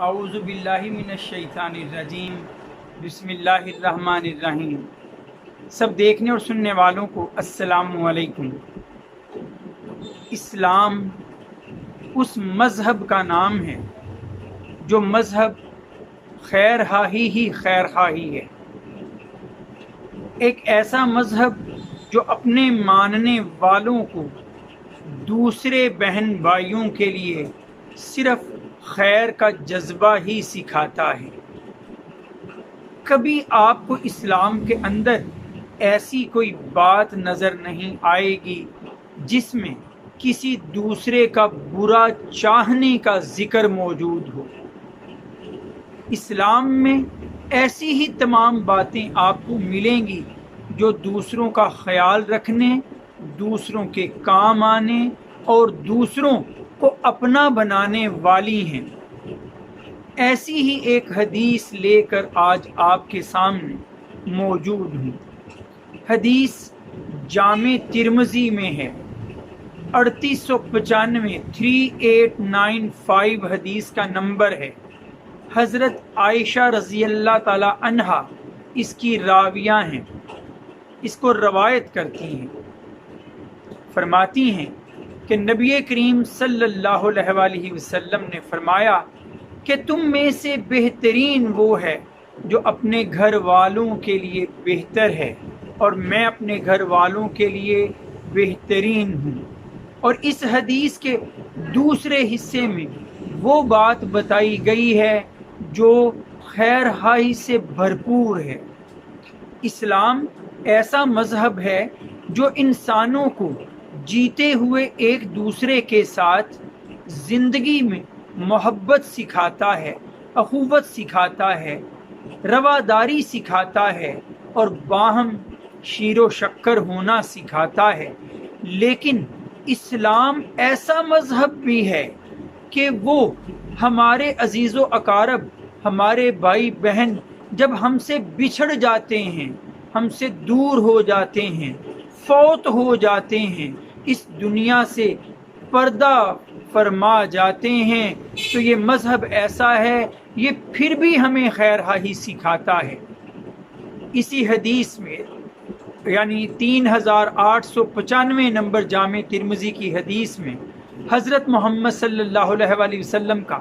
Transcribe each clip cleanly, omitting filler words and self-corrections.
اعوذ باللہ من الشیطان الرجیم بسم اللہ الرحمن الرحیم۔ سب دیکھنے اور سننے والوں کو السلام علیکم۔ اسلام اس مذہب کا نام ہے جو مذہب خیر خواہی ہی خیر خواہی ہے، ایک ایسا مذہب جو اپنے ماننے والوں کو دوسرے بہن بھائیوں کے لیے صرف خیر کا جذبہ ہی سکھاتا ہے۔ کبھی آپ کو اسلام کے اندر ایسی کوئی بات نظر نہیں آئے گی جس میں کسی دوسرے کا برا چاہنے کا ذکر موجود ہو۔ اسلام میں ایسی ہی تمام باتیں آپ کو ملیں گی جو دوسروں کا خیال رکھنے، دوسروں کے کام آنے اور دوسروں کو اپنا بنانے والی ہیں۔ ایسی ہی ایک حدیث لے کر آج آپ کے سامنے موجود ہوں۔ حدیث جامع ترمذی میں ہے، 3895 3895 حدیث کا نمبر ہے۔ حضرت عائشہ رضی اللہ تعالی عنہا اس کی راویہ ہیں، اس کو روایت کرتی ہیں۔ فرماتی ہیں کہ نبی کریم صلی اللہ علیہ وآلہ وسلم نے فرمایا کہ تم میں سے بہترین وہ ہے جو اپنے گھر والوں کے لیے بہتر ہے، اور میں اپنے گھر والوں کے لیے بہترین ہوں۔ اور اس حدیث کے دوسرے حصے میں وہ بات بتائی گئی ہے جو خیر خواہی سے بھرپور ہے۔ اسلام ایسا مذہب ہے جو انسانوں کو جیتے ہوئے ایک دوسرے کے ساتھ زندگی میں محبت سکھاتا ہے، اخوت سکھاتا ہے، رواداری سکھاتا ہے اور باہم شیر و شکر ہونا سکھاتا ہے۔ لیکن اسلام ایسا مذہب بھی ہے کہ وہ ہمارے عزیز و اقارب، ہمارے بھائی بہن جب ہم سے بچھڑ جاتے ہیں، ہم سے دور ہو جاتے ہیں، فوت ہو جاتے ہیں، اس دنیا سے پردہ فرما جاتے ہیں، تو یہ مذہب ایسا ہے، یہ پھر بھی ہمیں خیر خواہی سکھاتا ہے۔ اسی حدیث میں یعنی 3895 نمبر جامع ترمذی کی حدیث میں حضرت محمد صلی اللہ علیہ وآلہ وسلم کا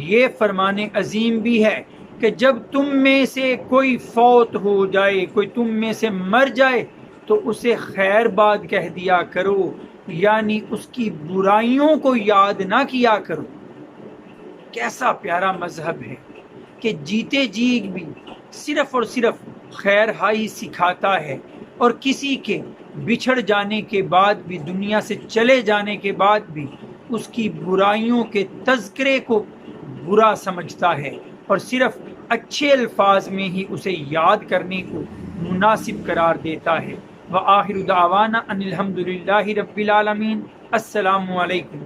یہ فرمان عظیم بھی ہے کہ جب تم میں سے کوئی فوت ہو جائے، کوئی تم میں سے مر جائے تو اسے خیر بات کہہ دیا کرو، یعنی اس کی برائیوں کو یاد نہ کیا کرو۔ کیسا پیارا مذہب ہے کہ جیتے جی بھی صرف اور صرف خیر خواہی سکھاتا ہے، اور کسی کے بچھڑ جانے کے بعد بھی، دنیا سے چلے جانے کے بعد بھی اس کی برائیوں کے تذکرے کو برا سمجھتا ہے، اور صرف اچھے الفاظ میں ہی اسے یاد کرنے کو مناسب قرار دیتا ہے۔ وآخر دعوانا ان الحمد للہ رب العالمین۔ السلام علیکم۔